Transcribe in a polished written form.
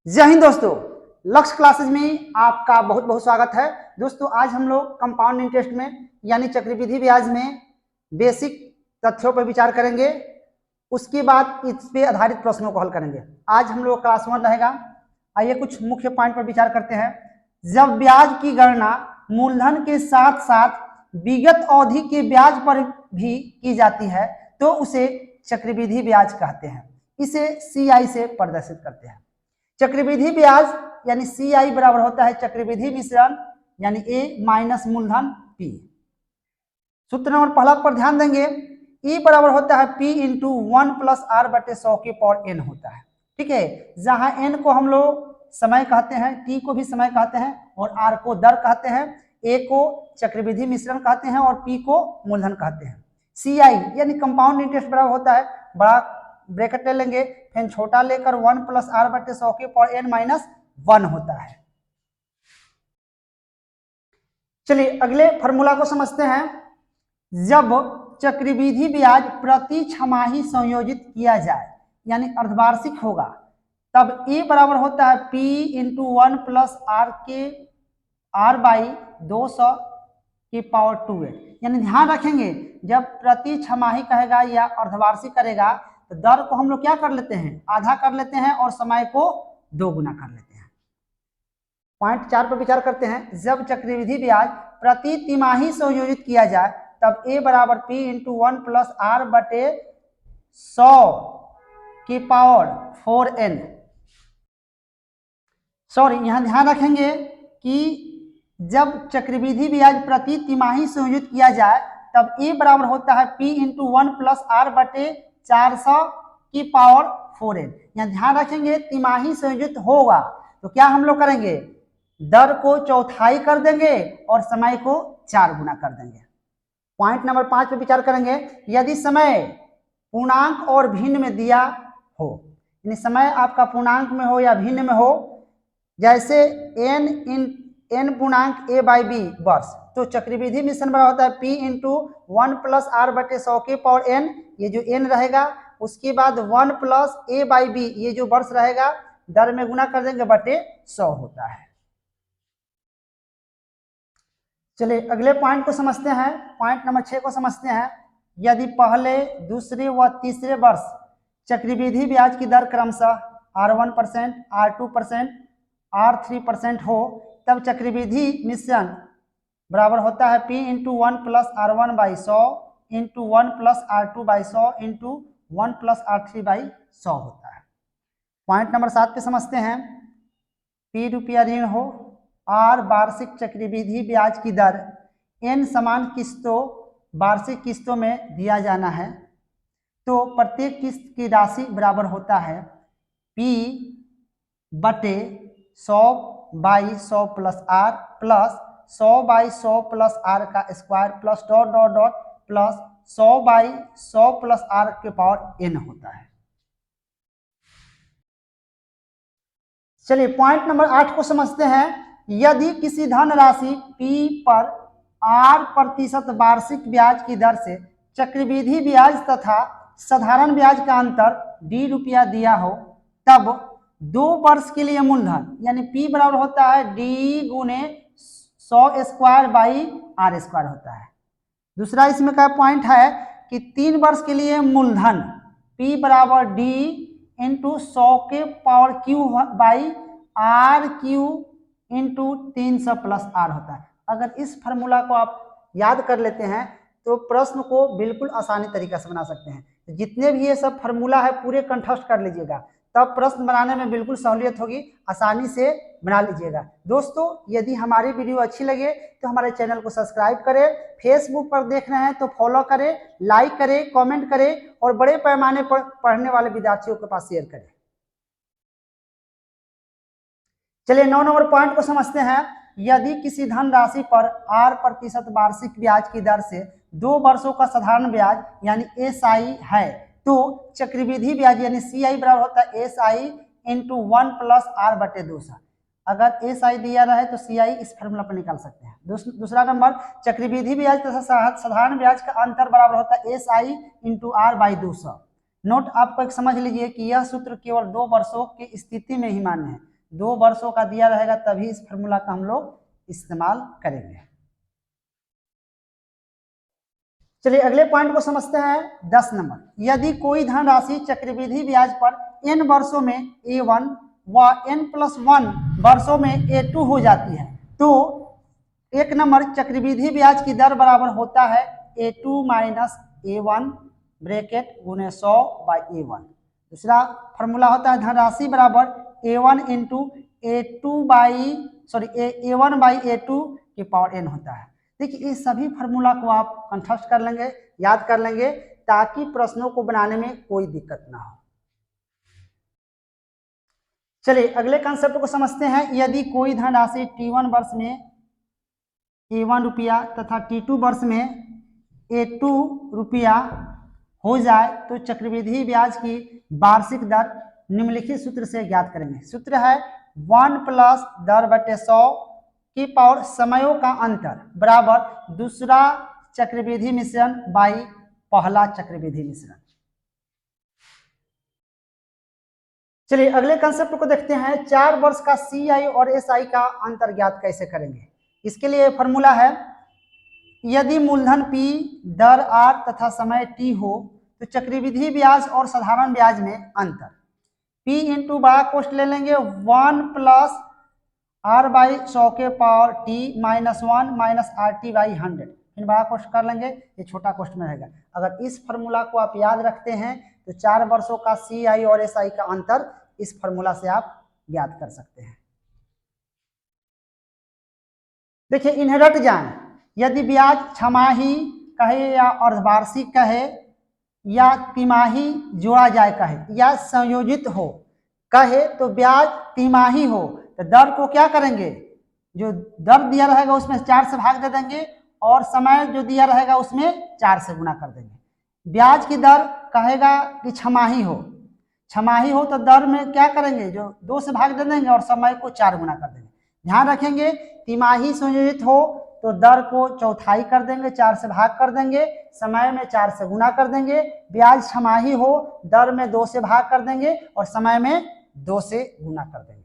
जय हिंद दोस्तों, लक्ष्य क्लासेज में आपका बहुत बहुत स्वागत है। दोस्तों आज हम लोग कंपाउंड इंटरेस्ट में यानी चक्रवृद्धि ब्याज में बेसिक तथ्यों पर विचार करेंगे। उसके बाद इस पे आधारित प्रश्नों को हल करेंगे। आज हम लोग क्लास 1 रहेगा। आइए कुछ मुख्य पॉइंट पर विचार करते हैं। जब ब्याज की गणना मूलधन के साथ साथ विगत अवधि के ब्याज पर भी की जाती है तो उसे चक्रवृद्धि ब्याज कहते हैं। इसे CI से प्रदर्शित करते हैं। चक्रवृद्धि ब्याज यानी CI बराबर होता है चक्रवृद्धि मिश्रण यानी A माइनस मूलधन P। सूत्र नंबर पहला पर ध्यान देंगे, E बराबर होता है P इंटू 1 प्लस R बटे 100 के पावर N होता है। ठीक है, जहां N को हम लोग समय कहते हैं, T को भी समय कहते हैं और R को दर कहते हैं, A को चक्रवृद्धि मिश्रण कहते हैं और P को मूलधन कहते हैं। CI यानी कंपाउंड इंटरेस्ट बराबर होता है, बड़ा ब्रैकेट ले लेंगे, फिर छोटा लेकर 1 प्लस R बटे 100 के पावर N माइनस 1 होता है। चलिए अगले फॉर्मूला को समझते हैं। जब चक्रवृद्धि ब्याज प्रति छमाही संयोजित किया जाए यानी अर्धवार्षिक होगा तब ए बराबर होता है P इंटू 1 प्लस R के R बाई 200 की पावर 2 यानी ध्यान रखेंगे जब प्रति छमाही कहेगा या अर्धवार्षिक करेगा तो दर को हम लोग क्या कर लेते हैं, आधा कर लेते हैं और समय को 2 गुना कर लेते हैं। पॉइंट 4 पर विचार करते हैं। जब चक्रवृद्धि ब्याज प्रति तिमाही संयोजित किया जाए तब ए बराबर P इंटू 1 प्लस R बटे 100 की पावर 4n। सॉरी, यहां ध्यान रखेंगे कि जब चक्रवृद्धि ब्याज प्रति तिमाही संयोजित किया जाए तब ए बराबर होता है P इंटू 1 प्लस R बटे 400 की पावर 4n। यहाँ ध्यान रखेंगे तिमाही संयोजित होगा तो क्या हम लोग करेंगे, दर को चौथाई कर देंगे और समय को 4 गुना कर देंगे। पॉइंट नंबर 5 पे विचार करेंगे। यदि समय पूर्णांक और भिन्न में दिया हो, यानी समय आपका पूर्णांक में हो या भिन्न में हो, जैसे n पूर्णांक a बाई बी वर्ष, तो चक्रवृद्धि मिश्रण बराबर होता है P इंटू 1 प्लस R बटे 100 के पावर n। ये जो n रहेगा उसके बाद 1 प्लस a बाई बी ये जो वर्ष रहेगा दर में गुना कर देंगे बटे 100 होता है। चलिए अगले पॉइंट को समझते हैं। पॉइंट नंबर 6 को समझते हैं। यदि पहले, दूसरे व तीसरे वर्ष चक्रवृद्धि ब्याज की दर क्रमशः R1%, R2%, R3% हो तब चक्रवृद्धि मिश्रण बराबर होता है P into 1 plus R1 by 100 into 1 plus R2 by 100 into 1 plus R3 by 100 होता है। पॉइंट नंबर 7 पे समझते हैं। P रुपया ऋण हो, R वार्षिक चक्रवृद्धि ब्याज की दर n समान किस्तों वार्षिक किस्तों में दिया जाना है तो प्रत्येक किस्त की राशि बराबर होता है P बटे 100 by 100 plus R plus 100 by 100 plus R का square plus dot dot dot plus 100 by 100 plus R के पावर n होता है। चलिए पॉइंट नंबर 8 को समझते हैं। यदि किसी धन राशि P पर R% वार्षिक ब्याज की दर से चक्रवृद्धि ब्याज तथा साधारण ब्याज का अंतर D रुपया दिया हो तब 2 वर्ष के लिए मूलधन यानी P बराबर होता है D गुने 100 स्क्वायर बाई R स्क्वायर होता है। दूसरा इसमें का पॉइंट है कि 3 वर्ष के लिए मूलधन P बराबर D इंटू 100 के power Q by RQ into 300 plus R होता है। अगर इस फार्मूला को आप याद कर लेते हैं तो प्रश्न को बिल्कुल आसानी तरीके से बना सकते हैं। जितने भी ये सब फार्मूला है पूरे कंठस्थ कर लीजिएगा, तब प्रश्न बनाने में बिल्कुल सहूलियत होगी, आसानी से बना लीजिएगा। दोस्तों यदि हमारी वीडियो अच्छी लगे तो हमारे चैनल को सब्सक्राइब करें, फेसबुक पर देख रहे हैं तो फॉलो करें, लाइक करें, कमेंट करें और बड़े पैमाने पर पढ़ने वाले विद्यार्थियों के पास शेयर करें। चलिए 9 नंबर पॉइंट को समझते हैं। यदि किसी धन राशि पर R% वार्षिक ब्याज की दर से 2 वर्षों का साधारण ब्याज यानी SI है तो चक्रवृद्धि ब्याज यानी CI बराबर होता है SI इंटू 1 प्लस R बटे 200। अगर SI दिया रहे तो CI इस फॉर्मूला पर निकाल सकते हैं। दूसरा नंबर, चक्रवृद्धि ब्याज तथा साधारण ब्याज का अंतर बराबर होता है SI into R by 200। Note आपको एक समझ लीजिए कि यह सूत्र केवल 2 वर्षों की स्थिति में ही मान्य है। 2 वर्षों का दिया रहेगा तभी इस फॉर्मूला का हम लोग इस्तेमाल करेंगे। चलिए अगले पॉइंट को समझते हैं। 10 नंबर, यदि कोई धनराशि चक्रवृद्धि ब्याज पर n वर्षों में A1 व n+1 वर्षों में A2 हो जाती है तो 1 नंबर चक्रवृद्धि ब्याज की दर बराबर होता है A2 माइनस A1 ब्रैकेट गुने 100/A1। दूसरा फॉर्मूला होता है धनराशि बराबर A1 इंटू A1/A2 की पावर n होता है। देखिए इस सभी फॉर्मूला को आप कंठस्थ कर लेंगे, याद कर लेंगे, ताकि प्रश्नों को बनाने में कोई दिक्कत ना हो। चलिए अगले कंसेप्ट को समझते हैं। यदि कोई धनराशि T1 वर्ष में A1 रुपया तथा T2 वर्ष में A2 रुपया हो जाए तो चक्रवृद्धि ब्याज की वार्षिक दर निम्नलिखित सूत्र से ज्ञात करेंगे। सूत्र है 1 प्लस दर बटे 100 की पावर समयों का अंतर बराबर दूसरा चक्रवृद्धि मिश्रण बाई पहला चक्रवृद्धि मिश्रण। चलिए अगले कंसेप्ट को देखते हैं। 4 वर्ष का CI और SI का अंतर ज्ञात कैसे करेंगे। इसके लिए फॉर्मूला है, यदि मूलधन P, दर R तथा समय T हो तो चक्रवृद्धि ब्याज और साधारण ब्याज में अंतर P इंटू बड़ा कोष्ठ ले लेंगे 1 प्लस R/100 के power T minus 1 minus RT/100, फिर बड़ा कोष्ठ कर लेंगे, ये छोटा कोष्ठ में रहेगा। अगर इस फॉर्मूला को आप याद रखते हैं तो 4 वर्षों का CI और SI का अंतर इस फॉर्मूला से आप ज्ञात कर सकते हैं। देखिए इनहेरिट जाए, यदि ब्याज छमाही कहे या अर्धवार्षिक कहे या तिमाही जोड़ा जाए कहे या संयोजित हो कहे तो ब्याज तिमाही हो तो दर को क्या करेंगे, जो दर दिया रहेगा उसमें 4 से भाग दे देंगे और समय जो दिया रहेगा उसमें 4 से गुना कर देंगे। ब्याज की दर कहेगा कि छमाही हो तो दर में क्या करेंगे, जो 2 से भाग दे देंगे और समय को 4 गुना कर देंगे। ध्यान रखेंगे तिमाही संयोजित हो तो दर को चौथाई कर देंगे, 4 से भाग कर देंगे, समय में 4 से गुना कर देंगे। ब्याज छमाही हो दर में 2 से भाग कर देंगे और समय में 2 से गुना कर देंगे।